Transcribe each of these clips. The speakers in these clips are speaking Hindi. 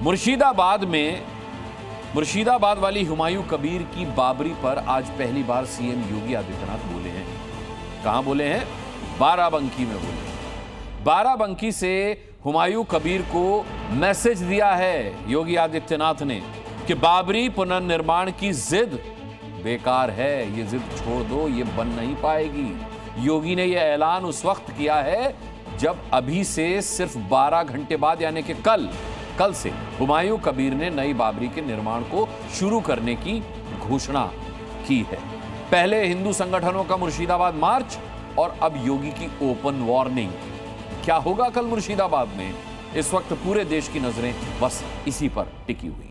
मुर्शिदाबाद वाली हुमायूं कबीर की बाबरी पर आज पहली बार सीएम योगी आदित्यनाथ बोले हैं। कहां बोले हैं? बाराबंकी में बोले। बाराबंकी से हुमायूं कबीर को मैसेज दिया है योगी आदित्यनाथ ने कि बाबरी पुनर्निर्माण की जिद बेकार है, ये जिद छोड़ दो, ये बन नहीं पाएगी। योगी ने यह ऐलान उस वक्त किया है जब अभी से सिर्फ 12 घंटे बाद यानी कि कल से हुमायूं कबीर ने नई बाबरी के निर्माण को शुरू करने की घोषणा की है। पहले हिंदू संगठनों का मुर्शिदाबाद मार्च और अब योगी की ओपन वार्निंग। क्या होगा कल मुर्शिदाबाद में? इस वक्त पूरे देश की नजरें बस इसी पर टिकी हुई हैं।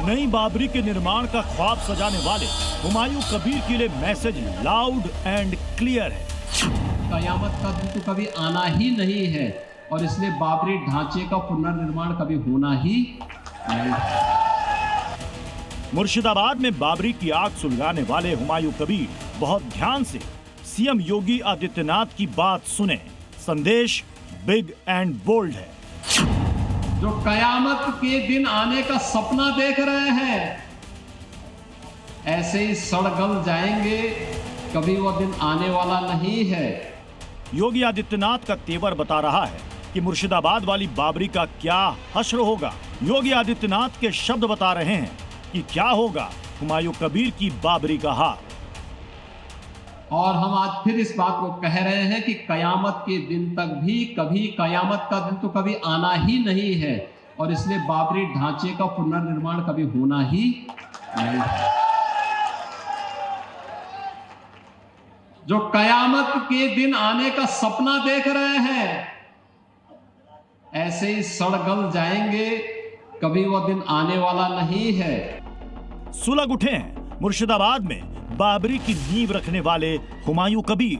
नई बाबरी के निर्माण का ख्वाब सजाने वाले हुमायूं कबीर के लिए मैसेज लाउड एंड क्लियर है। कयामत का दिन तो कभी आना ही नहीं है और इसलिए बाबरी ढांचे का पुनर्निर्माण कभी होना ही नहीं है। मुर्शिदाबाद में बाबरी की आग सुलगाने वाले हुमायूं कबीर बहुत ध्यान से सीएम योगी आदित्यनाथ की बात सुने। संदेश बिग एंड बोल्ड है। जो कयामत के दिन आने का सपना देख रहे हैं, ऐसे ही सड़गल जाएंगे, कभी वो दिन आने वाला नहीं है। योगी आदित्यनाथ का तेवर बता रहा है कि मुर्शिदाबाद वाली बाबरी का क्या हश्र होगा। योगी आदित्यनाथ के शब्द बता रहे हैं कि क्या होगा हुमायूं कबीर की बाबरी का हाल। और हम आज फिर इस बात को कह रहे हैं कि कयामत के दिन तक भी कभी कयामत का दिन तो कभी आना ही नहीं है और इसलिए बाबरी ढांचे का पुनर्निर्माण कभी होना ही नहीं है। जो कयामत के दिन आने का सपना देख रहे हैं, ऐसे ही सड़गल जाएंगे, कभी वह दिन आने वाला नहीं है। सुलग उठे हैं मुर्शिदाबाद में बाबरी की नींव रखने वाले हुमायूं कबीर।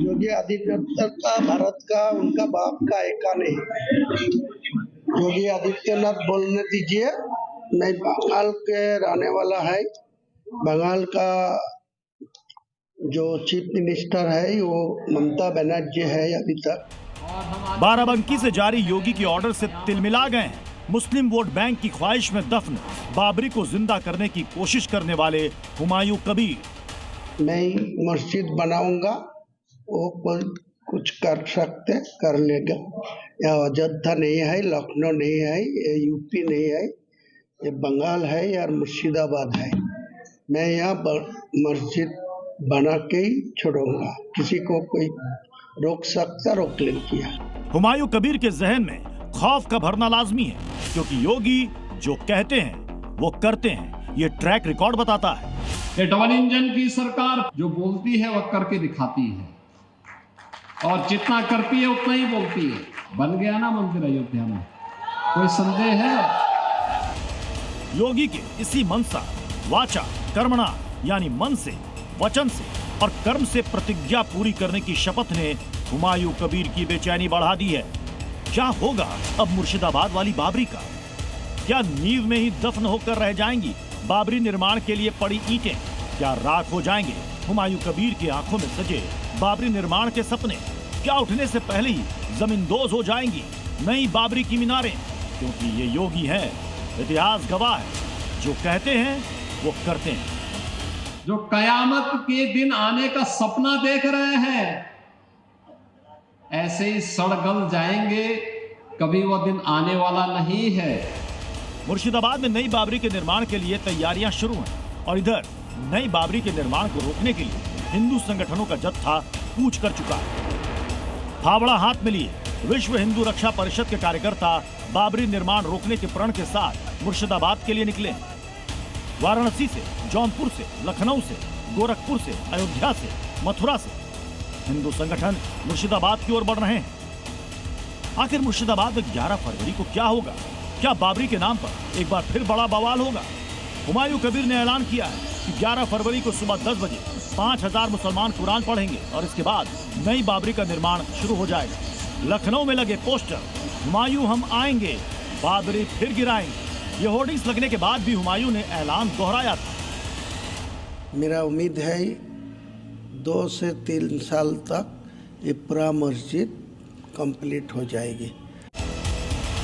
योगी आदित्यनाथ का भारत का उनका बाप का एका नहीं। योगी आदित्यनाथ बोलने दीजिए। मैं बंगाल के रहने वाला है। बंगाल का जो चीफ मिनिस्टर है वो ममता बनर्जी है अभी तक। बाराबंकी से जारी योगी की ऑर्डर से तिलमिला गए हैं। मुस्लिम वोट बैंक की ख्वाहिश में दफन बाबरी को जिंदा करने की कोशिश करने वाले हुमायूं कबीर। मैं मस्जिद बनाऊंगा, वो कोई कुछ कर सकते कर लेगा। यह अयोध्या नहीं है, लखनऊ नहीं है, ये यूपी नहीं है, ये बंगाल है या मुर्शिदाबाद है। मैं यहाँ मस्जिद बना के ही छोड़ूंगा। किसी को कोई रोक सकता, रोक ले किया। हुमायूं कबीर के जहन में खौफ का भरना लाजमी है क्योंकि योगी जो कहते हैं वो करते हैं। ये ट्रैक रिकॉर्ड बताता है। ये डबल इंजन की सरकार जो बोलती है वह करके दिखाती है और जितना करती है उतना ही बोलती है। बन गया ना मंदिर अयोध्या में, कोई संदेह है? योगी के इसी मनसा वाचा कर्मणा यानी मन से, वचन से और कर्म से प्रतिज्ञा पूरी करने की शपथ ने हुमायूं कबीर की बेचैनी बढ़ा दी है। क्या होगा अब मुर्शिदाबाद वाली बाबरी का? क्या नींव में ही दफन होकर रह जाएंगी बाबरी निर्माण के लिए पड़ी ईंटें? क्या राख हो जाएंगे हुमायूं कबीर की आंखों में सजे बाबरी निर्माण के सपने? क्या उठने से पहले ही जमींदोज हो जाएंगी नई बाबरी की मीनारें? क्योंकि ये योगी हैं, इतिहास गवाह है, जो कहते हैं वो करते हैं। जो कयामत के दिन आने का सपना देख रहे हैं, ऐसे ही सड़गल जाएंगे, कभी वह दिन आने वाला नहीं है। मुर्शिदाबाद में नई बाबरी के निर्माण के लिए तैयारियां शुरू हैं और इधर नई बाबरी के निर्माण को रोकने के लिए हिंदू संगठनों का जत्था कूच कर चुका है। फावड़ा हाथ में लिए विश्व हिंदू रक्षा परिषद के कार्यकर्ता बाबरी निर्माण रोकने के प्रण के साथ मुर्शिदाबाद के लिए निकले। वाराणसी से, जौनपुर से, लखनऊ से, गोरखपुर से, अयोध्या से, मथुरा से हिंदू संगठन मुर्शिदाबाद की ओर बढ़ रहे हैं। आखिर मुर्शिदाबाद में 11 फरवरी को क्या होगा? क्या बाबरी के नाम पर एक बार फिर बड़ा बवाल होगा? हुमायूं कबीर ने ऐलान किया है कि 11 फरवरी को सुबह 10 बजे 5000 मुसलमान कुरान पढ़ेंगे और इसके बाद नई बाबरी का निर्माण शुरू हो जाएगा। लखनऊ में लगे पोस्टर हुमायूं हम आएंगे, बाबरी फिर गिराएंगे। ये होर्डिंग्स लगने के बाद भी हुमायूं ने ऐलान दोहराया था। मेरा उम्मीद है 2 से 3 साल तक ये पूरा मस्जिद कंप्लीट हो जाएगी।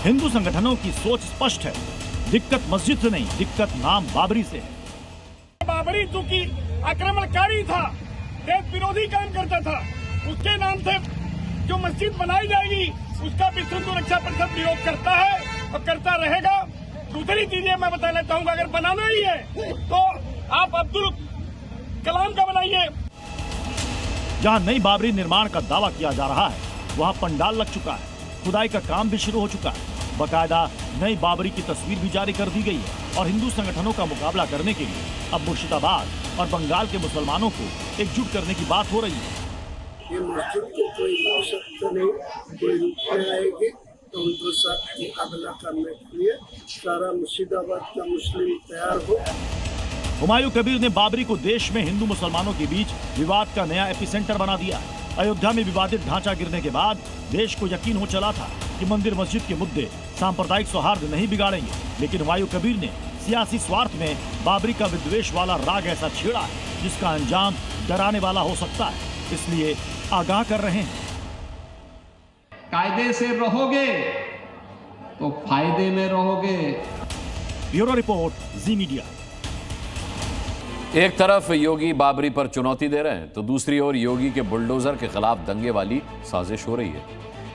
हिंदू संगठनों की सोच स्पष्ट है, दिक्कत मस्जिद से नहीं, दिक्कत नाम बाबरी से है। बाबरी चूंकि आक्रमणकारी था, देश विरोधी काम करता था, उसके नाम से जो मस्जिद बनाई जाएगी उसका भी हिंदू रक्षा परिषद विरोध करता है और करता रहेगा। दूसरी चीजें मैं बताना चाहूंगा, अगर बनाना ही है तो आप अब्दुल कलाम का बनाइए। जहां नई बाबरी निर्माण का दावा किया जा रहा है, वहां पंडाल लग चुका है, खुदाई का काम भी शुरू हो चुका है, बकायदा नई बाबरी की तस्वीर भी जारी कर दी गई है और हिंदू संगठनों का मुकाबला करने के लिए अब मुर्शिदाबाद और बंगाल के मुसलमानों को एकजुट करने की बात हो रही है। ये मस्जिद को कोई ला सकते नहीं, कोई रुकने आएगी तो उनको साथ मुकाबला करने के लिए सारा मुर्शिदाबाद का मुस्लिम तैयार हो। हुमायूं कबीर ने बाबरी को देश में हिंदू मुसलमानों के बीच विवाद का नया एपिसेंटर बना दिया है। अयोध्या में विवादित ढांचा गिरने के बाद देश को यकीन हो चला था कि मंदिर मस्जिद के मुद्दे सांप्रदायिक सौहार्द नहीं बिगाड़ेंगे, लेकिन हुमायूं कबीर ने सियासी स्वार्थ में बाबरी का विद्वेष वाला राग ऐसा छेड़ा है जिसका अंजाम डराने वाला हो सकता है, इसलिए आगाह कर रहे हैं। कायदे से रहोगे तो फायदे में रहोगे। ब्यूरो रिपोर्ट, जी मीडिया। एक तरफ योगी बाबरी पर चुनौती दे रहे हैं तो दूसरी ओर योगी के बुलडोजर के खिलाफ दंगे वाली साजिश हो रही है।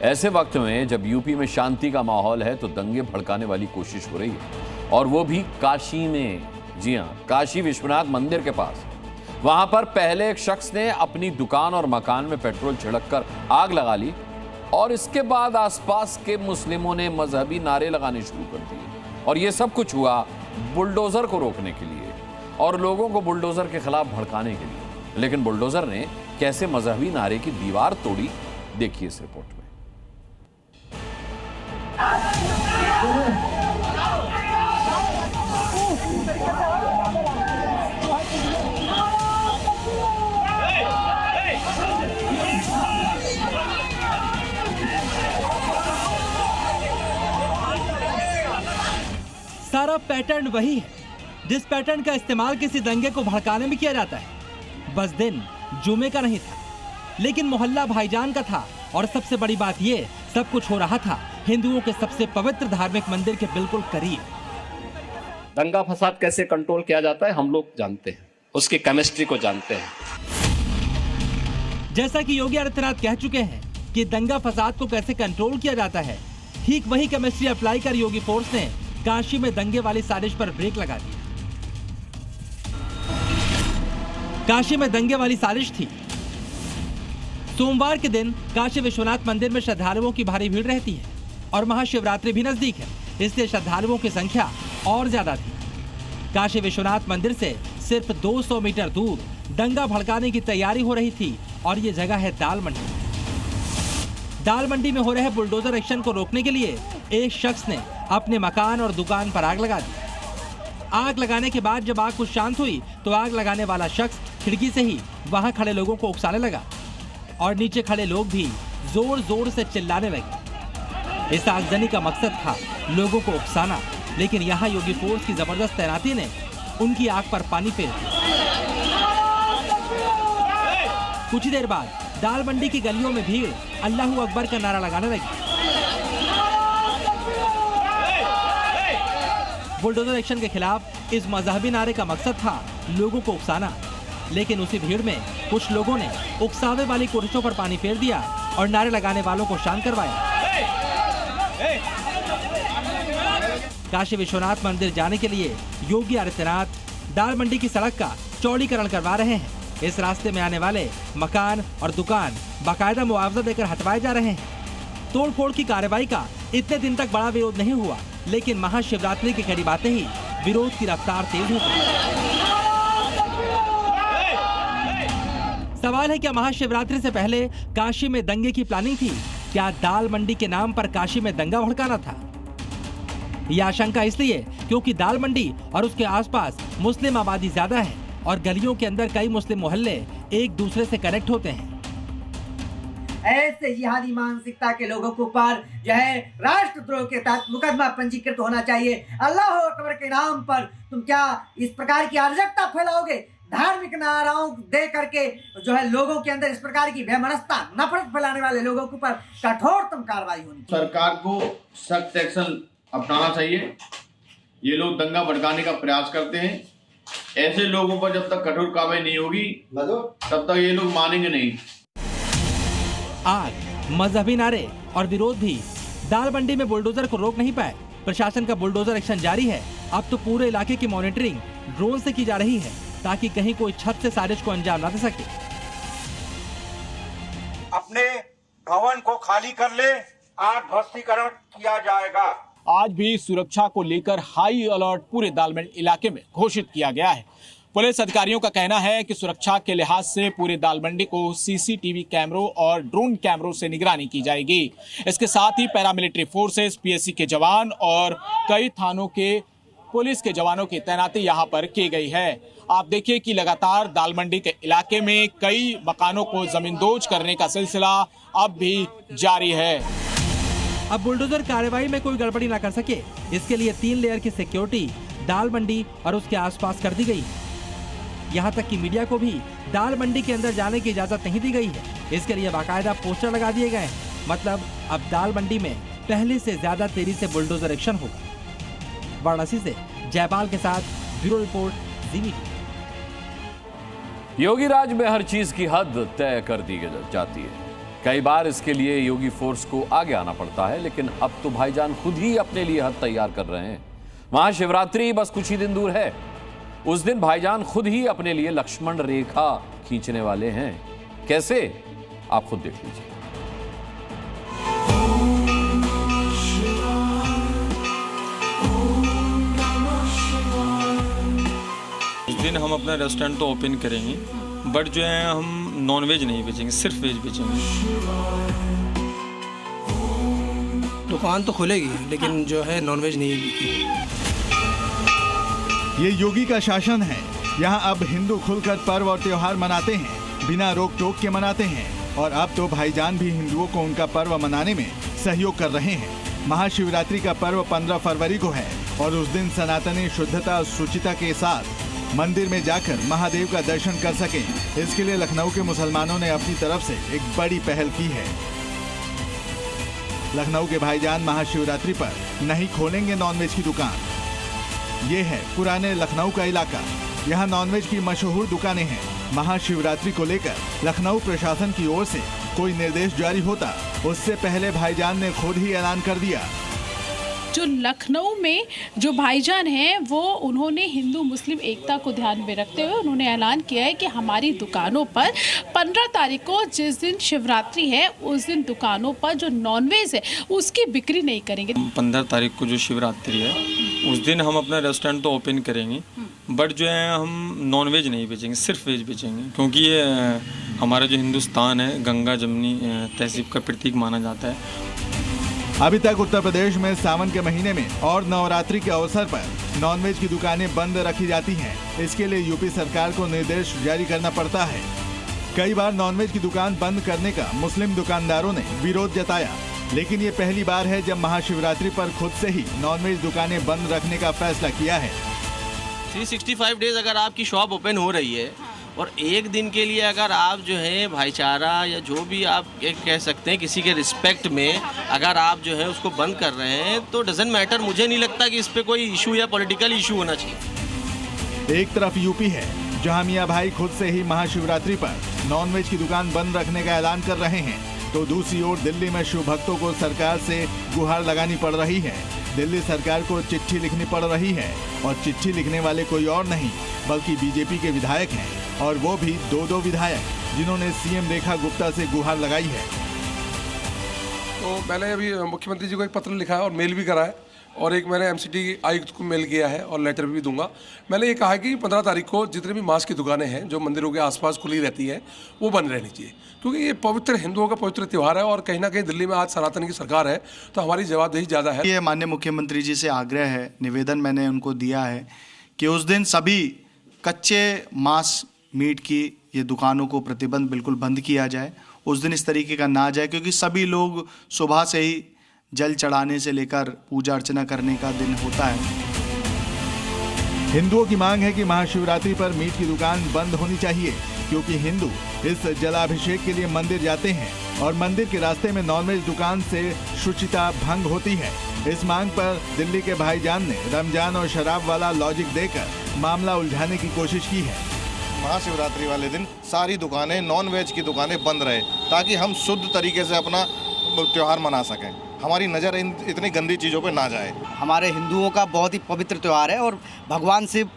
ऐसे वक्त में जब यूपी में शांति का माहौल है तो दंगे भड़काने वाली कोशिश हो रही है, और वो भी काशी में। जी हां, काशी विश्वनाथ मंदिर के पास। वहां पर पहले एक शख्स ने अपनी दुकान और मकान में पेट्रोल छिड़ककर आग लगा ली और इसके बाद आसपास के मुस्लिमों ने मजहबी नारे लगाने शुरू कर दिए, और यह सब कुछ हुआ बुलडोजर को रोकने के लिए और लोगों को बुलडोजर के खिलाफ भड़काने के लिए। लेकिन बुलडोजर ने कैसे मजहबी नारे की दीवार तोड़ी, देखिए इस रिपोर्ट में। सारा पैटर्न वही है जिस पैटर्न का इस्तेमाल किसी दंगे को भड़काने में किया जाता है। बस दिन जुमे का नहीं था, लेकिन मोहल्ला भाईजान का था, और सबसे बड़ी बात ये, सब कुछ हो रहा था हिंदुओं के सबसे पवित्र धार्मिक मंदिर के बिल्कुल करीब। दंगा फसाद कैसे कंट्रोल किया जाता है हम लोग जानते हैं, उसकी केमिस्ट्री को जानते हैं। जैसा कि योगी आदित्यनाथ कह चुके हैं कि दंगा फसाद को कैसे कंट्रोल किया जाता है, ठीक वही केमिस्ट्री अप्लाई कर योगी फोर्स ने काशी में दंगे वाली साजिश पर ब्रेक लगा दी। काशी में दंगे वाली साजिश थी। सोमवार के दिन काशी विश्वनाथ मंदिर में श्रद्धालुओं की भारी भीड़ रहती है और महाशिवरात्रि भी नजदीक है, इसलिए श्रद्धालुओं की संख्या और ज्यादा थी। काशी विश्वनाथ मंदिर से सिर्फ 200 मीटर दूर दंगा भड़काने की तैयारी हो रही थी, और ये जगह है दाल मंडी। दाल मंडी में हो रहे बुलडोजर एक्शन को रोकने के लिए एक शख्स ने अपने मकान और दुकान पर आग लगा दी। आग लगाने के बाद जब आग कुछ शांत हुई तो आग लगाने वाला शख्स खिड़की से ही वहां खड़े लोगों को उकसाने लगा, और नीचे खड़े लोग भी जोर जोर से चिल्लाने लगे। इस आगजनी का मकसद था लोगों को उकसाना, लेकिन यहाँ योगी फोर्स की जबरदस्त तैनाती ने उनकी आग पर पानी फेर दिया। कुछ देर बाद दाल मंडी की गलियों में भीड़ अल्लाहू अकबर का नारा लगाने लगी। बुलडोजर एक्शन के खिलाफ इस मजहबी नारे का मकसद था लोगों को उकसाना, लेकिन उसी भीड़ में कुछ लोगों ने उकसावे वाली कोशिशों पर पानी फेर दिया और नारे लगाने वालों को शांत करवाया। काशी विश्वनाथ मंदिर जाने के लिए योगी आदित्यनाथ दाल मंडी की सड़क का चौड़ीकरण करवा रहे हैं। इस रास्ते में आने वाले मकान और दुकान बाकायदा मुआवजा देकर हटवाए जा रहे हैं। तोड़फोड़ की कार्रवाई का इतने दिन तक बड़ा विरोध नहीं हुआ, लेकिन महाशिवरात्रि की कड़ी बातें ही विरोध की रफ्तार तेज हो गई। सवाल है, क्या महाशिवरात्रि से पहले काशी में दंगे की प्लानिंग थी? क्या दाल मंडी के नाम पर काशी में दंगा भड़काना था? यह आशंका इसलिए क्योंकि दाल मंडी और उसके आसपास मुस्लिम आबादी ज्यादा है और गलियों के अंदर कई मुस्लिम मोहल्ले एक दूसरे से कनेक्ट होते हैं। ऐसे जिहादी मानसिकता के लोगों के ऊपर जो है राष्ट्रद्रोह के तहत मुकदमा पंजीकृत होना चाहिए। अल्लाह अकबर के नाम पर तुम क्या इस प्रकार की अराजकता फैलाओगे? धार्मिक नाराओं दे करके जो है लोगों के अंदर इस प्रकार की वैमनस्यता, नफरत फैलाने वाले लोगों के ऊपर कठोरतम कार्रवाई होनी चाहिए। सरकार को सख्त एक्शन अपनाना चाहिए। ये लोग दंगा भड़काने का प्रयास करते हैं। ऐसे लोगों पर जब तक कठोर कार्रवाई नहीं होगी तब तक ये लोग मानेंगे नहीं। आग, मजहबी नारे और विरोध भी दाल मंडी में बुलडोजर को रोक नहीं पाए। प्रशासन का बुलडोजर एक्शन जारी है। अब तो पूरे इलाके की मॉनिटरिंग ड्रोन से की जा रही है ताकि कहीं कोई छत से साजिश को अंजाम न दे सके। अपने भवन को खाली कर ले, आग ध्वस्तीकरण किया जाएगा। आज भी सुरक्षा को लेकर हाई अलर्ट पूरे दालमंडी इलाके में घोषित किया गया है। पुलिस अधिकारियों का कहना है कि सुरक्षा के लिहाज से पूरे दालमंडी को सीसीटीवी कैमरों और ड्रोन कैमरों से निगरानी की जाएगी। इसके साथ ही पैरामिलिट्री फोर्सेस, पीएससी के जवान और कई थानों के पुलिस के जवानों की तैनाती यहां पर की गई है। आप देखिए कि लगातार दालमंडी के इलाके में कई मकानों को जमींदोज करने का सिलसिला अब भी जारी है। अब बुलडोजर कार्रवाई में कोई गड़बड़ी न कर सके, इसके लिए 3 लेयर की सिक्योरिटी दाल मंडी और उसके आसपास कर दी गई है। यहाँ तक कि मीडिया को भी दाल मंडी के अंदर जाने की इजाजत नहीं दी गई है। इसके लिए बाकायदा पोस्टर लगा दिए गए हैं। मतलब अब दाल मंडी में पहले से ज्यादा तेजी से बुलडोजर एक्शन होगा। वाराणसी से जयपाल के साथ ब्यूरो रिपोर्ट, जी मीडिया। योगी राज में हर चीज की हद तय कर दी जाती है। कई बार इसके लिए योगी फोर्स को आगे आना पड़ता है, लेकिन अब तो भाईजान खुद ही अपने लिए हद तैयार कर रहे हैं। महाशिवरात्रि बस कुछ ही दिन दूर है। उस दिन भाईजान खुद ही अपने लिए लक्ष्मण रेखा खींचने वाले हैं। कैसे, आप खुद देख लीजिए। उस दिन हम अपना रेस्टोरेंट तो ओपन करेंगे, बट जो है हम नॉन वेज नहीं बेचेंगे, सिर्फ वेज बेचेंगे। दुकान तो खुलेगी लेकिन जो है नॉन वेज नहीं बिकेगी। ये योगी का शासन है। यहाँ अब हिंदू खुलकर पर्व और त्योहार मनाते हैं, बिना रोक टोक के मनाते हैं। और अब तो भाईजान भी हिंदुओं को उनका पर्व मनाने में सहयोग कर रहे हैं। महाशिवरात्रि का पर्व 15 फरवरी को है और उस दिन सनातनी शुद्धता और शुचिता के साथ मंदिर में जाकर महादेव का दर्शन कर सकें, इसके लिए लखनऊ के मुसलमानों ने अपनी तरफ से एक बड़ी पहल की है। लखनऊ के भाईजान महाशिवरात्रि पर नहीं खोलेंगे नॉनवेज की दुकान। ये है पुराने लखनऊ का इलाका। यहाँ नॉनवेज की मशहूर दुकानें हैं। महाशिवरात्रि को लेकर लखनऊ प्रशासन की ओर से कोई निर्देश जारी होता, उससे पहले भाईजान ने खुद ही ऐलान कर दिया। जो लखनऊ में जो भाईजान हैं वो उन्होंने हिंदू मुस्लिम एकता को ध्यान में रखते हुए उन्होंने ऐलान किया है कि हमारी दुकानों पर 15 तारीख को जिस दिन शिवरात्रि है उस दिन दुकानों पर जो नॉनवेज है उसकी बिक्री नहीं करेंगे। 15 तारीख को जो शिवरात्रि है उस दिन हम अपना रेस्टोरेंट तो ओपन करेंगे, बट जो है हम नॉन वेज नहीं बेचेंगे, सिर्फ वेज बेचेंगे। क्योंकि ये हमारा जो हिंदुस्तान है गंगा जमुनी तहजीब का प्रतीक माना जाता है। अभी तक उत्तर प्रदेश में सावन के महीने में और नवरात्रि के अवसर पर नॉनवेज की दुकानें बंद रखी जाती हैं। इसके लिए यूपी सरकार को निर्देश जारी करना पड़ता है। कई बार नॉनवेज की दुकान बंद करने का मुस्लिम दुकानदारों ने विरोध जताया, लेकिन ये पहली बार है जब महाशिवरात्रि पर खुद से ही नॉनवेज दुकानें बंद रखने का फैसला किया है। 365 डेज अगर आपकी शॉप ओपन हो रही है और एक दिन के लिए अगर आप जो है भाईचारा या जो भी आप कह सकते हैं किसी के रिस्पेक्ट में अगर आप जो है उसको बंद कर रहे हैं तो डजंट मैटर। मुझे नहीं लगता कि इस पे कोई इशू या पॉलिटिकल इशू होना चाहिए। एक तरफ यूपी है जहां मियां भाई खुद से ही महाशिवरात्रि पर नॉनवेज की दुकान बंद रखने का ऐलान कर रहे हैं, तो दूसरी ओर दिल्ली में शिव भक्तों को सरकार से गुहार लगानी पड़ रही है। दिल्ली सरकार को चिट्ठी लिखनी पड़ रही है और चिट्ठी लिखने वाले कोई और नहीं बल्कि बीजेपी के विधायक हैं, और वो भी दो विधायक जिन्होंने सीएम रेखा गुप्ता से गुहार लगाई है। तो मैंने अभी मुख्यमंत्री जी को एक पत्र लिखा है और मेल भी करा है, और एक मैंने एमसीटी आयुक्त को मेल किया है और लेटर भी दूंगा। मैंने ये कहा है कि 15 तारीख को जितने भी मांस की दुकानें हैं जो मंदिरों के आसपास खुली रहती हैं वो बंद रहनी चाहिए, क्योंकि ये पवित्र हिंदुओं का पवित्र त्यौहार है और कहीं ना कहीं दिल्ली में आज सनातन की सरकार है तो हमारी जवाबदेही ज़्यादा है। ये माननीय मुख्यमंत्री जी से आग्रह है, निवेदन मैंने उनको दिया है कि उस दिन सभी कच्चे मांस मीट की ये दुकानों को प्रतिबंध बिल्कुल बंद किया जाए। उस दिन इस तरीके का ना जाए, क्योंकि सभी लोग सुबह से ही जल चढ़ाने से लेकर पूजा अर्चना करने का दिन होता है। हिंदुओं की मांग है कि महाशिवरात्रि पर मीट की दुकान बंद होनी चाहिए, क्योंकि हिंदू इस जलाभिषेक के लिए मंदिर जाते हैं और मंदिर के रास्ते में नॉनवेज दुकान से शुचिता भंग होती है। इस मांग पर दिल्ली के भाईजान ने रमजान और शराब वाला लॉजिक देकर मामला उलझाने की कोशिश की है। महाशिवरात्रि वाले दिन सारी दुकानें, नॉनवेज की दुकानें बंद रहे, ताकि हम शुद्ध तरीके से अपना त्योहार मना सकें, हमारी नज़र इन इतनी गंदी चीज़ों पे ना जाए। हमारे हिंदुओं का बहुत ही पवित्र त्यौहार है और भगवान शिव,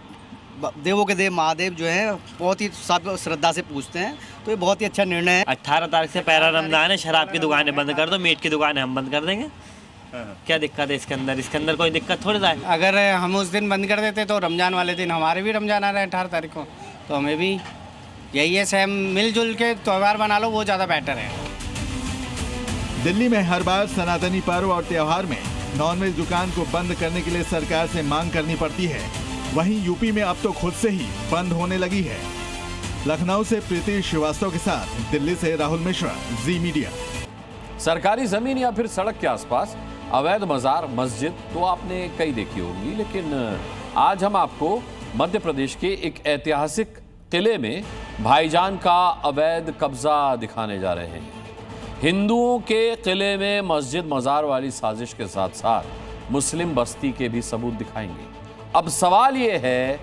देवों के देव महादेव जो है बहुत ही सब श्रद्धा से पूछते हैं, तो ये बहुत ही अच्छा निर्णय है। 18 तारीख से पहला रमजान है, शराब की दुकानें बंद कर दो, मीट की दुकानें हम बंद कर देंगे। क्या दिक्कत है इसके अंदर कोई दिक्कत थोड़ी है। अगर हम उस दिन बंद कर देते तो रमजान वाले दिन हमारे भी रमजान आ रहा है 18 तारीख को, तो हमें भी यही है, सेम मिलजुल के त्यौहार बना लो, वो ज़्यादा बेटर है। दिल्ली में हर बार सनातनी पर्व और त्योहार में नॉनवेज दुकान को बंद करने के लिए सरकार से मांग करनी पड़ती है। वहीं यूपी में अब तो खुद से ही बंद होने लगी है। लखनऊ से प्रीति श्रीवास्तव के साथ दिल्ली से राहुल मिश्रा, जी मीडिया। सरकारी जमीन या फिर सड़क के आसपास अवैध मजार, मस्जिद तो आपने कई देखी होंगी, लेकिन आज हम आपको मध्य प्रदेश के एक ऐतिहासिक किले में भाईजान का अवैध कब्जा दिखाने जा रहे हैं। हिंदुओं के किले में मस्जिद मजार वाली साजिश के साथ साथ मुस्लिम बस्ती के भी सबूत दिखाएंगे। अब सवाल यह है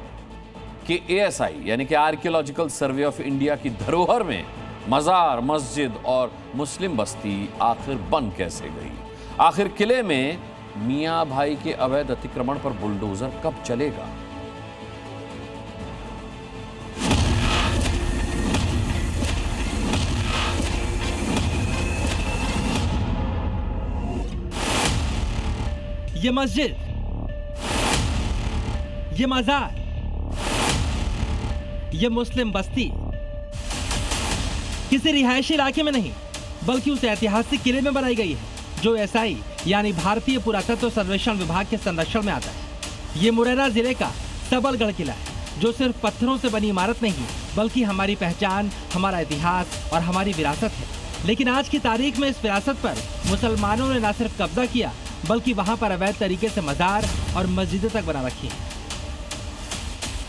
कि ASI यानी कि आर्कियोलॉजिकल सर्वे ऑफ इंडिया की धरोहर में मजार, मस्जिद और मुस्लिम बस्ती आखिर बन कैसे गई? आखिर किले में मियां भाई के अवैध अतिक्रमण पर बुलडोजर कब चलेगा? ये मस्जिद, ये मजार, ये मुस्लिम बस्ती किसी रिहायशी इलाके में नहीं, बल्कि उस ऐतिहासिक किले में बनाई गई है जो SI यानी भारतीय पुरातत्व सर्वेक्षण विभाग के संरक्षण में आता है। ये मुरैना जिले का सबलगढ़ किला है, जो सिर्फ पत्थरों से बनी इमारत नहीं, बल्कि हमारी पहचान, हमारा इतिहास और हमारी विरासत है। लेकिन आज की तारीख में इस विरासत पर मुसलमानों ने न सिर्फ कब्जा किया, बल्कि वहां पर अवैध तरीके से मजार और मस्जिदें तक बना रखी है।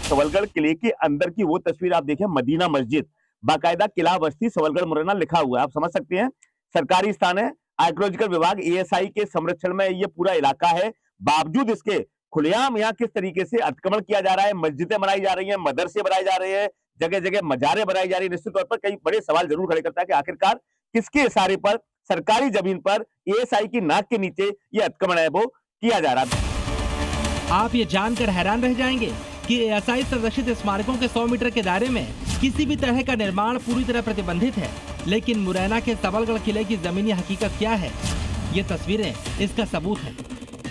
सबलगढ़ किले के अंदर की वो तस्वीर आप देखें, मदीना मस्जिद, बाकायदा किला बस्ती सबलगढ़ मुरैना लिखा हुआ है। आप समझ सकते हैं सरकारी स्थान है, आर्कियोलॉजिकल विभाग ASI के संरक्षण में ये पूरा इलाका है। बावजूद इसके खुलेआम यहाँ किस तरीके से अतिक्रमण किया जा रहा है, मस्जिदें बनाई जा रही हैं, मदरसे बनाए जा रहे हैं, जगह जगह मजारें बनाई जा रही है। निश्चित तौर पर कई बड़े सवाल जरूर खड़े करता है कि आखिरकार किसके इशारे पर सरकारी जमीन पर ASI की नाक के नीचे ये अतिक्रमण है वो किया जा रहा है। आप ये जानकर हैरान रह जाएंगे कि ASI संरक्षित स्मारकों के 100 मीटर के दायरे में किसी भी तरह का निर्माण पूरी तरह प्रतिबंधित है। लेकिन मुरैना के सबलगढ़ किले की जमीनी हकीकत क्या है? ये तस्वीरें इसका सबूत है।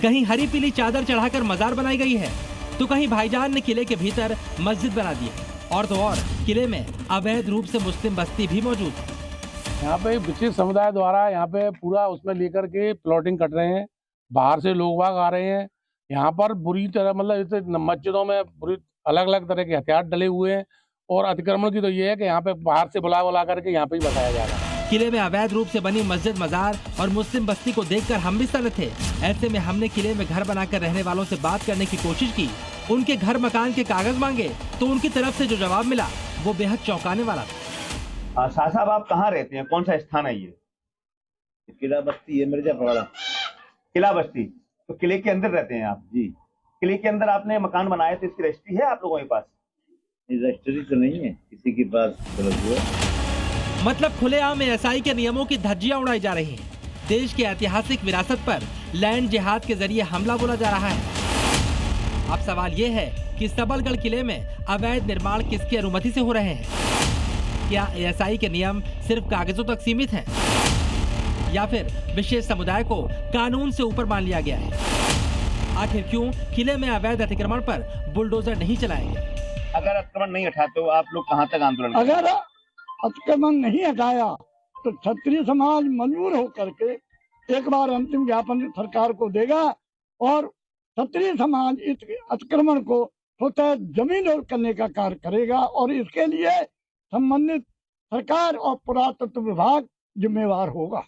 कहीं हरी पीली चादर चढ़ाकर मजार बनाई गई है, तो कहीं भाईजान ने किले के भीतर मस्जिद बना दी है, और तो और किले में अवैध रूप से मुस्लिम बस्ती भी मौजूद है। यहाँ पे विचित्र समुदाय द्वारा यहाँ पे पूरा उसमें लेकर के प्लॉटिंग कट रहे हैं, बाहर से लोग बाग आ रहे हैं। यहाँ पर बुरी तरह मतलब जैसे मस्जिदों में बुरी अलग अलग तरह के हथियार डले हुए हैं, और अतिक्रमण की तो ये है कि यहाँ पे बाहर से बुला करके यहाँ पे ही बताया जा रहा है। किले में अवैध रूप से बनी मस्जिद, मजार और मुस्लिम बस्ती को देखकर हम भी सन्न थे। ऐसे में हमने किले में घर बनाकर रहने वालों से बात करने की कोशिश की, उनके घर मकान के कागज मांगे, तो उनकी तरफ से जो जवाब मिला वो बेहद चौंकाने वाला था। शाह साहब, आप कहाँ रहते हैं? कौन सा स्थान है ये? किला बस्ती है, मिर्जापुर किला बस्ती। तो किले के अंदर रहते हैं आप? जी। किले के अंदर आपने मकान बनाया, तो इसकी रजिस्ट्री है आप लोगों के पास? रजिस्ट्री तो नहीं है किसी के पास। मतलब खुलेआम ASI के नियमों की धज्जियां उड़ाई जा रही हैं। देश की ऐतिहासिक विरासत पर लैंड जिहाद के जरिए हमला बोला जा रहा है। अब सवाल ये है कि सबलगढ़ किले में अवैध निर्माण किसकी अनुमति से हो रहे हैं? क्या ASI के नियम सिर्फ कागजों तक सीमित हैं, या फिर विशेष समुदाय को कानून से ऊपर मान लिया गया है? आखिर क्यों किले में अवैध अतिक्रमण पर बुलडोजर नहीं चलाए गए? अगर अतिक्रमण नहीं हटाते तो आप लोग कहां तक आंदोलन करेंगे? अगर अतिक्रमण नहीं हटाया तो क्षत्रिय समाज मजबूर होकर के एक बार अंतिम ज्ञापन सरकार को देगा, और क्षत्रिय समाज इस अतिक्रमण को स्वतः जमीन और करने का कार्य करेगा, और इसके लिए संबंधित सरकार और पुरातत्व विभाग जिम्मेवार होगा।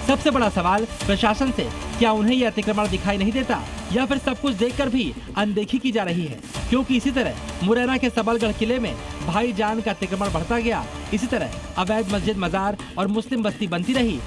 सबसे बड़ा सवाल प्रशासन से, क्या उन्हें यह अतिक्रमण दिखाई नहीं देता, या फिर सब कुछ देखकर भी अनदेखी की जा रही है? क्योंकि इसी तरह मुरैना के सबलगढ़ किले में भाईजान का अतिक्रमण बढ़ता गया, इसी तरह अवैध मस्जिद, मजार और मुस्लिम बस्ती बनती रही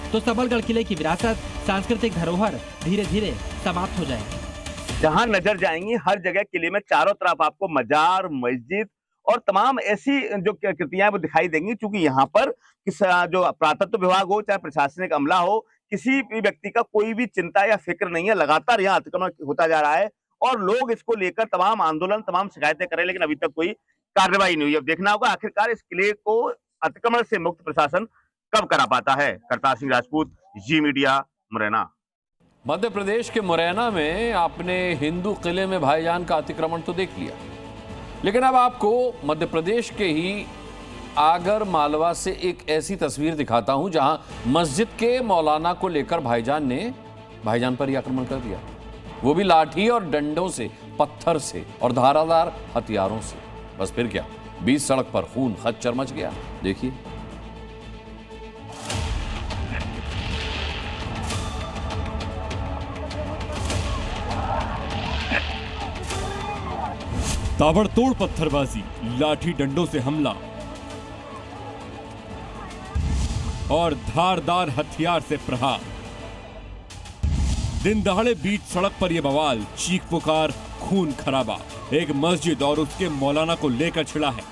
तो सबलगढ़ किले की विरासत, सांस्कृतिक धरोहर धीरे धीरे समाप्त हो जाएगी। जहां नजर जाएंगी हर जगह किले में चारों तरफ आपको मजार, मस्जिद और तमाम ऐसी जो कृतियां वो दिखाई देंगी। क्योंकि यहाँ पर जो पुरातत्व विभाग हो चाहे प्रशासनिक अमला हो, किसी भी व्यक्ति का कोई भी चिंता या फिक्र नहीं है। लगातार यहाँ अतिक्रमण होता जा रहा है और लोग इसको लेकर तमाम आंदोलन, तमाम शिकायतें करें, लेकिन अभी तक कोई कार्रवाई नहीं हुई। अब देखना होगा आखिरकार इस किले को अतिक्रमण से मुक्त प्रशासन कब करा पाता है। करतार सिंह राजपूत, जी मीडिया, मुरैना। मध्य प्रदेश के मुरैना में आपने हिंदू किले में भाईजान का अतिक्रमण तो देख लिया, लेकिन अब आपको मध्य प्रदेश के ही आगर मालवा से एक ऐसी तस्वीर दिखाता हूं जहां मस्जिद के मौलाना को लेकर भाईजान पर ही आक्रमण कर दिया, वो भी लाठी और डंडों से, पत्थर से और धारादार हथियारों से। बस फिर क्या, बीच सड़क पर खून खच्चर मच गया। देखिए। ताबड़तोड़ पत्थरबाजी, लाठी डंडों से हमला और धारदार हथियार से प्रहार। दिन दहाड़े बीच सड़क पर यह बवाल, चीख पुकार, खून खराबा। एक मस्जिद और उसके मौलाना को लेकर छिड़ा है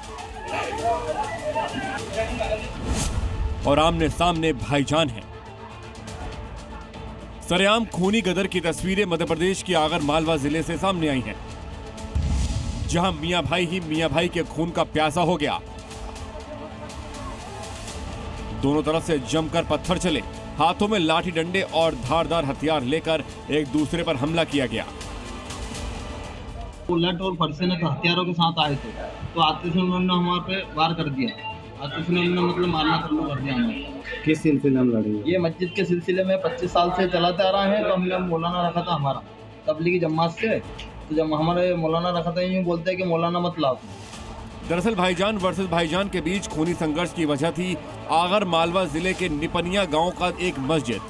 और आमने सामने भाईजान है। सरेआम खूनी गदर की तस्वीरें मध्य प्रदेश की आगर मालवा जिले से सामने आई हैं, जहां मियां भाई ही मियां भाई के खून का प्यासा हो गया। दोनों तरफ से जमकर पत्थर चले, हाथों में लाठी डंडे और धारदार हथियार लेकर एक दूसरे पर हमला किया गया। उलट और फरसे ने तो हथियारों के साथ आए थे, तो आते से उन्होंने हमारे पे वार कर दिया। आते से उन्होंने मतलब मारना शुरू कर दिया हमें। किस सिलसिले में लड़े? ये मस्जिद के सिलसिले में 25 साल से चलाते आ रहे हैं। तो हमने मौलाना रखा था हमारा तबलीगी जमात से, तो जब हमारे मौलाना रखा था यूँ बोलते हैं कि मौलाना मत लाओ। दरअसल भाईजान वर्सेस भाईजान के बीच खूनी संघर्ष की वजह थी आगर मालवा जिले के निपनिया गांव का एक मस्जिद,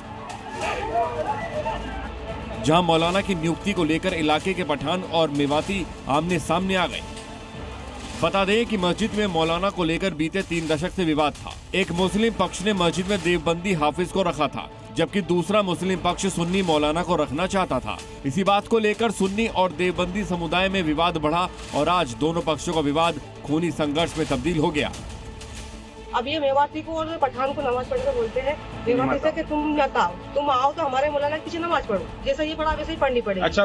जहां मौलाना की नियुक्ति को लेकर इलाके के पठान और मेवाती आमने सामने आ गए। बता दें कि मस्जिद में मौलाना को लेकर बीते 3 दशक से विवाद था। एक मुस्लिम पक्ष ने मस्जिद में देवबंदी हाफिज को रखा था, जबकि दूसरा मुस्लिम पक्ष सुन्नी मौलाना को रखना चाहता था। इसी बात को लेकर सुन्नी और देवबंदी समुदाय में विवाद बढ़ा और आज दोनों पक्षों का विवाद खूनी संघर्ष में तब्दील हो गया। अब ये मेवाती को और पठान को नमाज पढ़ने को बोलते हैं। मेवाती से कि तुम मत आओ, तुम आओ तो हमारे मौलाना के पीछे नमाज पढ़ो। जैसा ये पढ़ा वैसे ही पढ़नी पड़ेगी। अच्छा,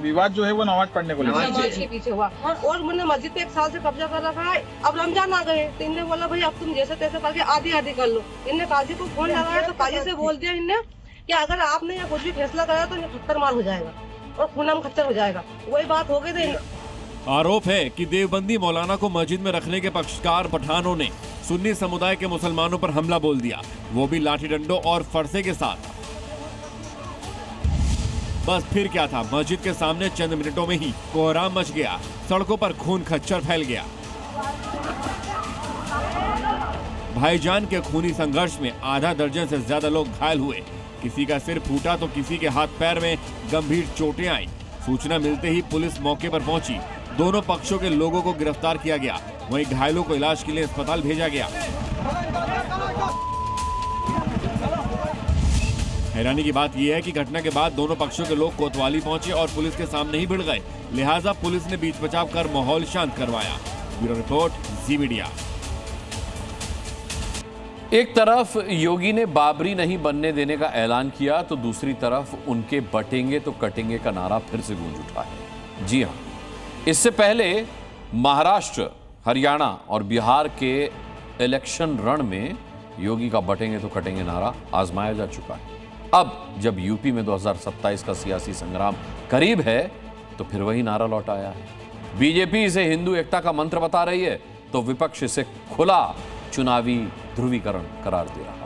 विवाद जो है वो नमाज पढ़ने को लेकर नमाज के पीछे हुआ। और मैंने मस्जिद पे 1 साल से कब्जा कर रखा है। अब रमजान आ गए तो इनने बोला भाई अब तुम जैसे तैसे करके आधी आधी कर लो। इनने काजी को फोन लगाया तो काजी से बोल दिया इनने कि अगर आपने या कुछ भी फैसला कराया तो खत्तर मार हो जाएगा और खूनम खच्चर हो जाएगा। वही बात हो गई थी। आरोप है कि देवबंदी मौलाना को मस्जिद में रखने के पक्षकार पठानों ने सुन्नी समुदाय के मुसलमानों पर हमला बोल दिया, वो भी लाठी डंडों और फरसे के साथ। बस फिर क्या था, मस्जिद के सामने चंद मिनटों में ही कोहराम मच गया, सड़कों पर खून खच्चर फैल गया। भाईजान के खूनी संघर्ष में आधा दर्जन से ज्यादा लोग घायल हुए। किसी का सिर फूटा तो किसी के हाथ पैर में गंभीर चोटें आई। सूचना मिलते ही पुलिस मौके पर पहुंची, दोनों पक्षों के लोगों को गिरफ्तार किया गया, वहीं घायलों को इलाज के लिए अस्पताल भेजा गया। हैरानी की बात यह है कि घटना के बाद दोनों पक्षों के लोग कोतवाली पहुंचे और पुलिस के सामने ही भिड़ गए, लिहाजा पुलिस ने बीच बचाव कर माहौल शांत करवाया। ब्यूरो रिपोर्ट, जी मीडिया। एक तरफ योगी ने बाबरी नहीं बनने देने का ऐलान किया तो दूसरी तरफ उनके बटेंगे तो कटेंगे का नारा फिर से गूंज उठा है। जी हां, इससे पहले महाराष्ट्र, हरियाणा और बिहार के इलेक्शन रण में योगी का बटेंगे तो कटेंगे नारा आजमाया जा चुका है। अब जब यूपी में 2027 का सियासी संग्राम करीब है तो फिर वही नारा लौट आया है। बीजेपी इसे हिंदू एकता का मंत्र बता रही है तो विपक्ष इसे खुला चुनावी ध्रुवीकरण करार दे रहा है।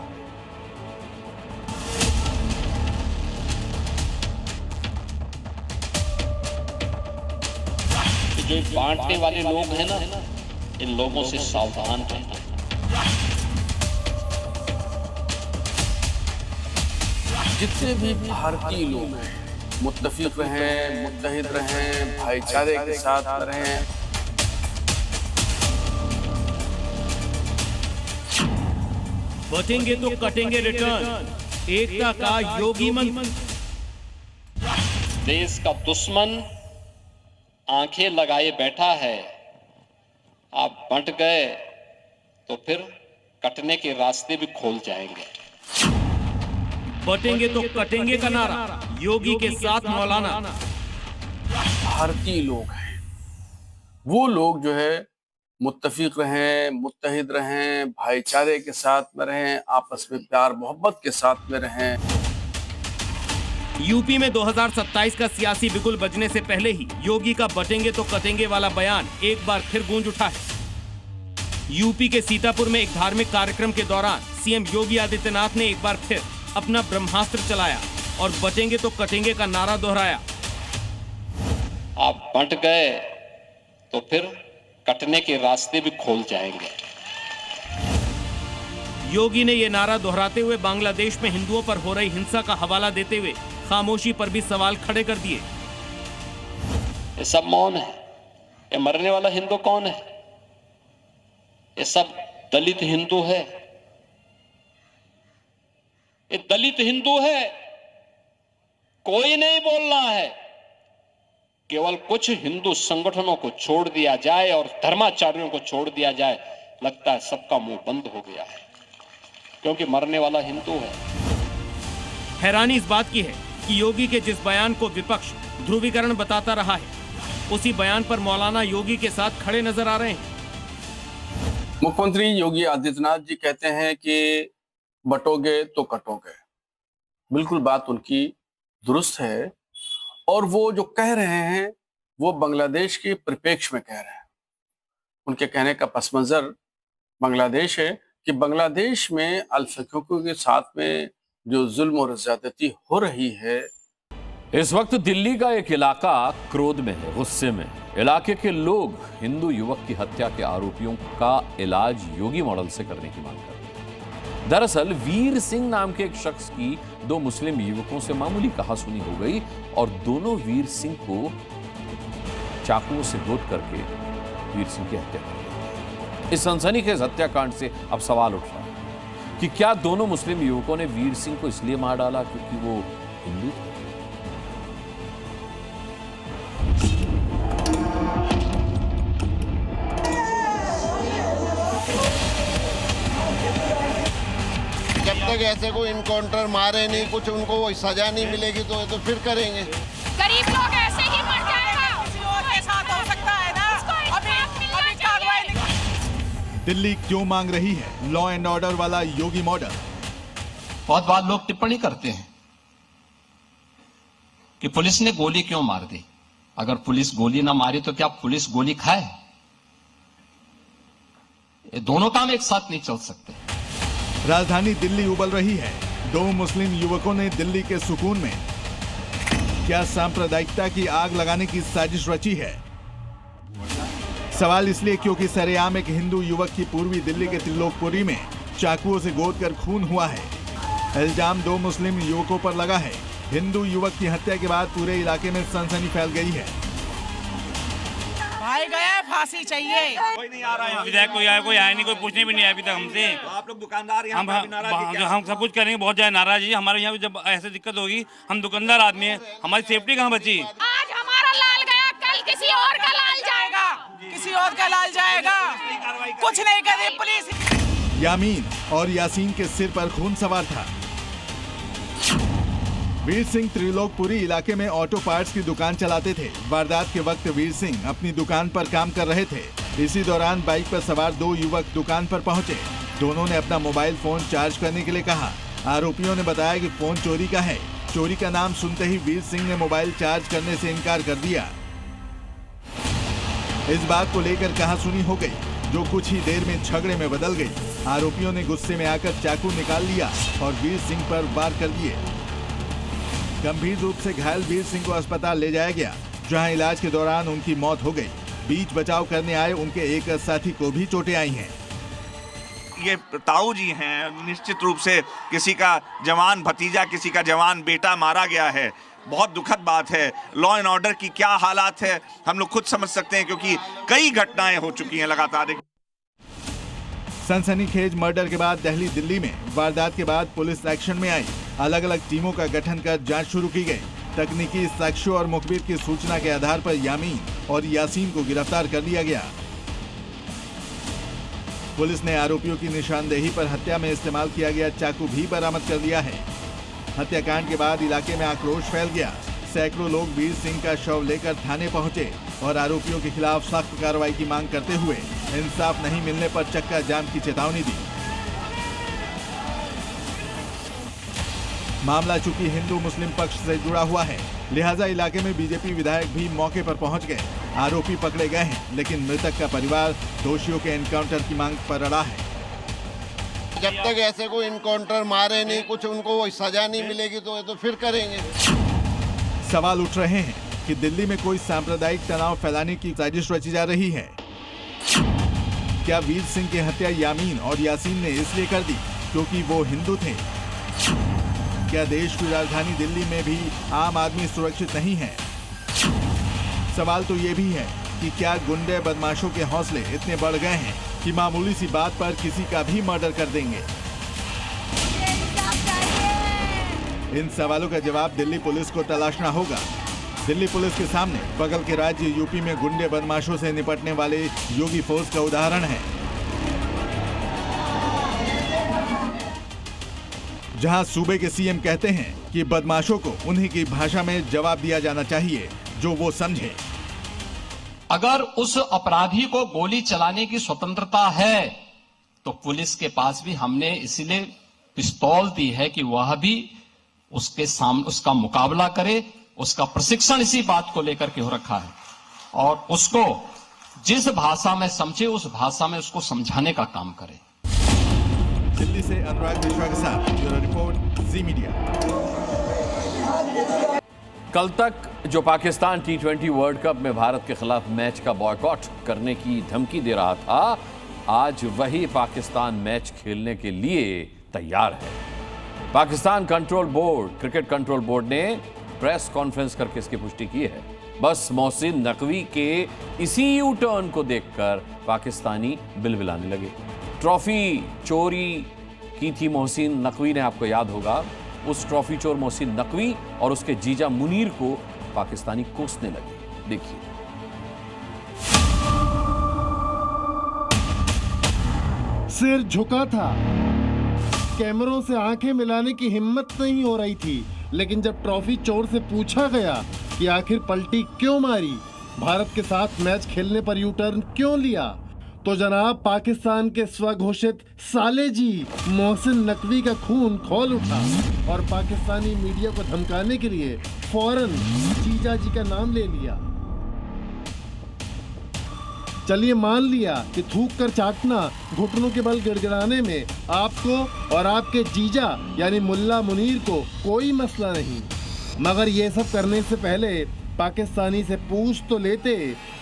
जो बांटने वाले लोग हैं ना, इन लोगों से सावधान रहना। जितने भी भारतीय लोग हैं मुत्तफिक रहें, मुत्तहिद रहें, भाईचारे के साथ रहें। बचेंगे तो कटेंगे रिटर्न, एकता का योगी मंत्र। देश का दुश्मन आंखें लगाए बैठा है, आप बंट गए तो फिर कटने के रास्ते भी खोल जाएंगे। बटेंगे तो कटेंगे का नारा योगी के साथ मौलाना। भारतीय लोग हैं, वो लोग जो है मुत्तफिक रहें, मुत्तहिद रहें, भाईचारे के साथ में रहें, आपस में प्यार मोहब्बत के साथ में रहें। यूपी में 2027 का सियासी बिगुल बजने से पहले ही योगी का बटेंगे तो कटेंगे वाला बयान एक बार फिर गूंज उठा है। यूपी के सीतापुर में एक धार्मिक कार्यक्रम के दौरान सीएम योगी आदित्यनाथ ने एक बार फिर अपना ब्रह्मास्त्र चलाया और बटेंगे तो कटेंगे का नारा दोहराया। आप बंट गए तो फिर कटने के रास्ते भी खोल जाएंगे। योगी ने यह नारा दोहराते हुए बांग्लादेश में हिंदुओं पर हो रही हिंसा का हवाला देते हुए खामोशी पर भी सवाल खड़े कर दिए। ये सब मौन है, ये मरने वाला हिंदू कौन है? ये सब दलित हिंदू है, ये दलित हिंदू है। कोई नहीं बोल रहा है, केवल कुछ हिंदू संगठनों को छोड़ दिया जाए और धर्माचार्यों को छोड़ दिया जाए, लगता है सबका मुंह बंद हो गया है, क्योंकि मरने वाला हिंदू है। हैरानी इस बात की है कि योगी के जिस बयान को विपक्ष ध्रुवीकरण बताता रहा है, उसी बयान पर मौलाना योगी के साथ खड़े नजर आ रहे हैं। मुख्यमंत्री योगी आदित्यनाथ जी कहते हैं कि बटोगे तो कटोगे। बिल्कुल बात उनकी दुरुस्त है, और वो जो कह रहे हैं वो बांग्लादेश के परिप्रेक्ष्य में कह रहे हैं। उनके कहने का पस मंजर बांग्लादेश है कि बांग्लादेश में अल्पसंख्यकों के साथ में जो जुल्म और ज्यादती हो रही है। इस वक्त दिल्ली का एक इलाका क्रोध में है, गुस्से में है। इलाके के लोग हिंदू युवक की हत्या के आरोपियों का इलाज योगी मॉडल से करने की मांग कर रहे हैं। दरअसल वीर सिंह नाम के एक शख्स की 2 मुस्लिम युवकों से मामूली कहासुनी हो गई और दोनों वीर सिंह को चाकुओं से गोद करके वीर सिंह की हत्या कर दी। इस सनसनीखेज हत्याकांड से अब सवाल उठ रहा है कि क्या दोनों मुस्लिम युवकों ने वीर सिंह को इसलिए मार डाला क्योंकि वो हिंदू थे? जब तक ऐसे कोई इनकाउंटर मारे नहीं, कुछ उनको सजा नहीं मिलेगी तो फिर करेंगे। गरीब लोग ऐसे ही मर जाएगा, किसी और के साथ हो सकता है ना। अभी कार्रवाई। दिल्ली क्यों मांग रही है लॉ एंड ऑर्डर वाला योगी मॉडल? बहुत बार लोग टिप्पणी करते हैं कि पुलिस ने गोली क्यों मार दी। अगर पुलिस गोली ना मारी तो क्या पुलिस गोली खाए? ये दोनों काम एक साथ नहीं चल सकते। राजधानी दिल्ली उबल रही है। 2 मुस्लिम युवकों ने दिल्ली के सुकून में क्या सांप्रदायिकता की आग लगाने की साजिश रची है? सवाल इसलिए क्योंकि सरेआम एक हिंदू युवक की पूर्वी दिल्ली के त्रिलोकपुरी में चाकुओं से गोद कर खून हुआ है। इल्जाम 2 मुस्लिम युवकों पर लगा है। हिंदू युवक की हत्या के बाद पूरे इलाके में सनसनी फैल गई है। भाई गया, फांसी चाहिए। कोई नहीं आ रहा है, विधायक कोई आया नहीं, कोई पूछने भी नहीं आया अभी तक हमसे। आप लोग दुकानदार हम सब कुछ करेंगे, बहुत ज्यादा नाराज है हमारे यहाँ। जब ऐसे दिक्कत होगी, हम दुकानदार आदमी है, हमारी सेफ्टी कहाँ बची? आज हमारा लाल गया, कल किसी और का लाल जाएगा, किसी और का लाल जाएगा। कुछ नहीं करे पुलिस। यामीन और यासीन के सिर पर खून सवार था। वीर सिंह त्रिलोकपुरी इलाके में ऑटो पार्ट्स की दुकान चलाते थे। वारदात के वक्त वीर सिंह अपनी दुकान पर काम कर रहे थे। इसी दौरान बाइक पर सवार 2 युवक दुकान पर पहुंचे। दोनों ने अपना मोबाइल फोन चार्ज करने के लिए कहा। आरोपियों ने बताया कि फोन चोरी का है। चोरी का नाम सुनते ही वीर सिंह ने मोबाइल चार्ज करने से इनकार कर दिया। इस बात को लेकर कहासुनी हो गई, जो कुछ ही देर में झगड़े में बदल गई। आरोपियों ने गुस्से में आकर चाकू निकाल लिया और वीर सिंह पर वार कर दिए। गंभीर रूप से घायल वीर सिंह को अस्पताल ले जाया गया, जहां इलाज के दौरान उनकी मौत हो गई। बीच बचाव करने आए उनके एक साथी को भी चोटें आई हैं। ये ताऊ जी हैं, निश्चित रूप से किसी का जवान भतीजा, किसी का जवान बेटा मारा गया है। बहुत दुखद बात है। लॉ एंड ऑर्डर की क्या हालात है हम लोग खुद समझ सकते हैं, क्योंकि कई घटनाएं हो चुकी हैं लगातार। सनसनीखेज मर्डर के बाद दिल्ली में वारदात के बाद पुलिस एक्शन में आई। अलग अलग टीमों का गठन कर जांच शुरू की गई। तकनीकी साक्ष्यों और मुखबिर की सूचना के आधार पर यामीन और यासीन को गिरफ्तार कर लिया गया। पुलिस ने आरोपियों की निशानदेही पर हत्या में इस्तेमाल किया गया चाकू भी बरामद कर लिया है। हत्याकांड के बाद इलाके में आक्रोश फैल गया। सैकड़ों लोग वीर सिंह का शव लेकर थाने पहुंचे और आरोपियों के खिलाफ सख्त कार्रवाई की मांग करते हुए इंसाफ नहीं मिलने पर चक्का जाम की चेतावनी दी। मामला चूंकि हिंदू मुस्लिम पक्ष से जुड़ा हुआ है, लिहाजा इलाके में बीजेपी विधायक भी मौके पर पहुंच गए। आरोपी पकड़े गए हैं, लेकिन मृतक का परिवार दोषियों के एनकाउंटर की मांग पर अड़ा है। जब तक ऐसे को इनकाउंटर मारे नहीं, कुछ उनको सजा नहीं मिलेगी तो फिर करेंगे। सवाल उठ रहे हैं कि दिल्ली में कोई सांप्रदायिक तनाव फैलाने की साजिश रची जा रही है। क्या वीर सिंह की हत्या यामीन और यासीन ने इसलिए कर दी क्योंकि वो हिंदू थे? क्या देश की राजधानी दिल्ली में भी आम आदमी सुरक्षित नहीं है? सवाल तो ये भी है कि क्या गुंडे बदमाशों के हौसले इतने बढ़ गए हैं कि मामूली सी बात पर किसी का भी मर्डर कर देंगे? इन सवालों का जवाब दिल्ली पुलिस को तलाशना होगा। दिल्ली पुलिस के सामने बगल के राज्य यूपी में गुंडे बदमाशों से निपटने वाले योगी फोर्स का उदाहरण है, जहां सूबे के सीएम कहते हैं कि बदमाशों को उन्हीं की भाषा में जवाब दिया जाना चाहिए जो वो समझे। अगर उस अपराधी को गोली चलाने की स्वतंत्रता है तो पुलिस के पास भी हमने इसलिए पिस्तौल दी है कि वह भी उसके सामने उसका मुकाबला करे। उसका प्रशिक्षण इसी बात को लेकर के हो रखा है और उसको जिस भाषा में समझे उस भाषा में उसको समझाने का काम करे। दिल्ली से अनुराग मिश्रा के साथ ब्यूरो रिपोर्ट, जी मीडिया। कल तक जो पाकिस्तान T20 वर्ल्ड कप में भारत के खिलाफ मैच का बॉयकॉट करने की धमकी दे रहा था, आज वही पाकिस्तान मैच खेलने के लिए तैयार है। Pakistan control board, cricket control board ने प्रेस कॉन्फ्रेंस करके इसकी पुष्टि की है। बस मोहसिन नकवी के इसी यू टर्न को देखकर पाकिस्तानी बिलबिलाने लगे। ट्रॉफी चोरी की थी मोहसिन नकवी ने, आपको याद होगा। उस ट्रॉफी चोर मोहसिन नकवी और उसके जीजा मुनीर को पाकिस्तानी कोसने लगे। देखिए। सिर झुका था, कैमरों से आंखें मिलाने की हिम्मत नहीं हो रही थी, लेकिन जब ट्रॉफी चोर से पूछा गया कि आखिर पलटी क्यों मारी, भारत के साथ मैच खेलने पर यू टर्न क्यों लिया, तो जनाब पाकिस्तान के स्वघोषित साले जी मोहसिन नकवी का खून खौल उठा और पाकिस्तानी मीडिया को धमकाने के लिए फौरन जीजा जी का नाम ले लिया। चलिए मान लिया कि थूक कर चाटना, घुटनों के बल गिड़गिड़ाने में आपको और आपके जीजा यानी मुल्ला मुनीर को कोई मसला नहीं, मगर ये सब करने से पहले पाकिस्तानी से पूछ तो लेते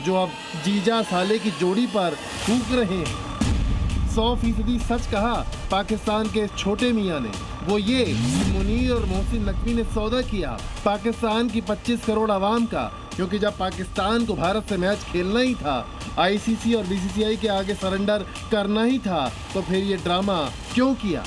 जो अब जीजा साले की जोड़ी पर थूक रहे हैं। 100% सच कहा पाकिस्तान के छोटे मियाँ ने, वो ये मुनीर और मोहसिन नकवी ने सौदा किया पाकिस्तान की 25 करोड़ आवाम का, क्योंकि जब पाकिस्तान को भारत से मैच खेलना ही था, आईसीसी और बीसीसीआई के आगे सरेंडर करना ही था, तो फिर ये ड्रामा क्यों किया?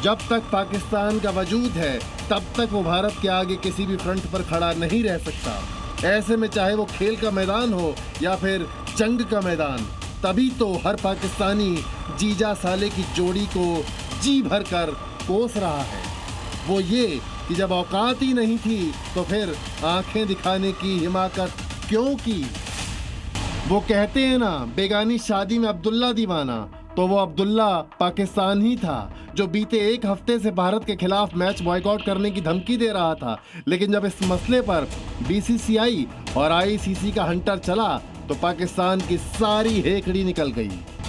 जब तक पाकिस्तान का वजूद है तब तक वो भारत के आगे किसी भी फ्रंट पर खड़ा नहीं रह सकता। ऐसे में चाहे वो खेल का मैदान हो या फिर जंग का मैदान, तभी तो हर पाकिस्तानी जीजा साले की जोड़ी को जी भर कर कोस रहा है। वो ये कि जब औकात ही नहीं थी तो फिर आंखें दिखाने की हिमाकत क्यों की? वो कहते हैं ना, बेगानी शादी में अब्दुल्ला दीवाना, तो वो अब्दुल्ला पाकिस्तान ही था जो बीते एक हफ्ते से भारत के खिलाफ मैच बॉयकॉट करने की धमकी दे रहा था। लेकिन जब इस मसले पर बीसीसीआई और आईसीसी का हंटर चला तो पाकिस्तान की सारी हेकड़ी निकल गई।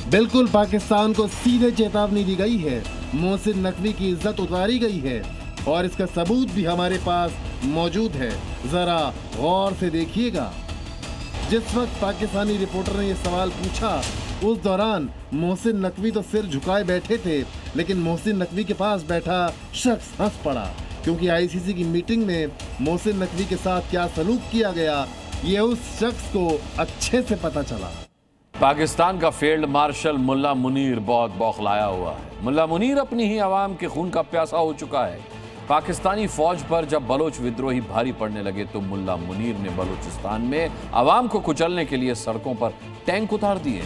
बिल्कुल पाकिस्तान को सीधे चेतावनी दी गई है, मोहसिन नकवी की इज्जत उतारी गई है और इसका सबूत भी हमारे पास मौजूद है। जरा गौर से देखिएगा। जिस वक्त पाकिस्तानी रिपोर्टर ने यह सवाल पूछा उस दौरान मोहसिन नकवी तो सिर झुकाए बैठे थे, लेकिन मोहसिन नकवी के पास बैठा शख्स हंस पड़ा। क्योंकि आईसीसी की मीटिंग में मोहसिन नकवी के साथ क्या सलूक किया गया ये उस शख्स को अच्छे से पता चला। पाकिस्तान का फील्ड मार्शल मुल्ला मुनीर बहुत बौखलाया हुआ है। मुल्ला मुनीर अपनी ही आवाम के खून का प्यासा हो चुका है। पाकिस्तानी फौज पर जब बलोच विद्रोही भारी पड़ने लगे तो मुल्ला मुनीर ने बलूचिस्तान में आवाम को कुचलने के लिए सड़कों पर टैंक उतार दिए।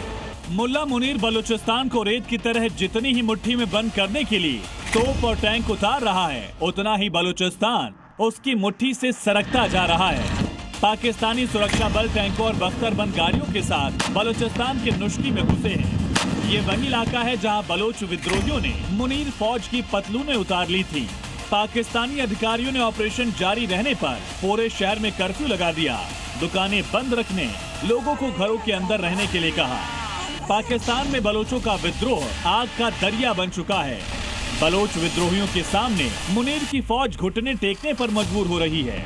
मुल्ला मुनीर बलूचिस्तान को रेत की तरह जितनी ही मुट्ठी में बंद करने के लिए तोप और टैंक उतार रहा है, उतना ही बलूचिस्तान उसकी मुट्ठी से सरकता जा रहा है। पाकिस्तानी सुरक्षा बल टैंकों और बख्तरबंद गाड़ियों के साथ बलूचिस्तान के नुश्की में घुसे हैं। ये वही इलाका है जहां बलोच विद्रोहियों ने मुनीर फौज की पतलूनें उतार ली थी। पाकिस्तानी अधिकारियों ने ऑपरेशन जारी रहने पर पूरे शहर में कर्फ्यू लगा दिया, दुकानें बंद रखने, लोगों को घरों के अंदर रहने के लिए कहा। पाकिस्तान में बलोचों का विद्रोह आग का दरिया बन चुका है। बलोच विद्रोहियों के सामने मुनीर की फौज घुटने टेकने पर मजबूर हो रही है।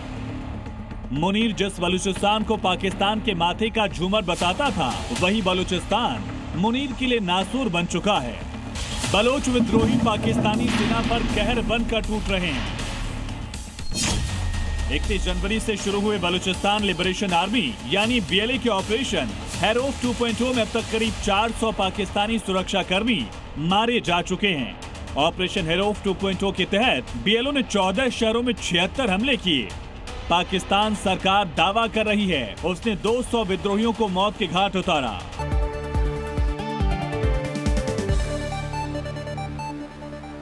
मुनीर जिस बलूचिस्तान को पाकिस्तान के माथे का झूमर बताता था, वही बलूचिस्तान मुनीर के लिए नासूर बन चुका है। बलोच विद्रोही पाकिस्तानी सेना पर कहर बनकर टूट रहे हैं। 31 जनवरी से शुरू हुए बलूचिस्तान लिबरेशन आर्मी यानी बीएलए के ऑपरेशन हेरोफ 2.0 में अब तक करीब 400 पाकिस्तानी सुरक्षा कर्मी मारे जा चुके हैं। ऑपरेशन हेरोफ 2.0 के तहत बीएलओ ने 14 शहरों में 76 हमले किए। पाकिस्तान सरकार दावा कर रही है उसने 200 विद्रोहियों को मौत के घाट उतारा।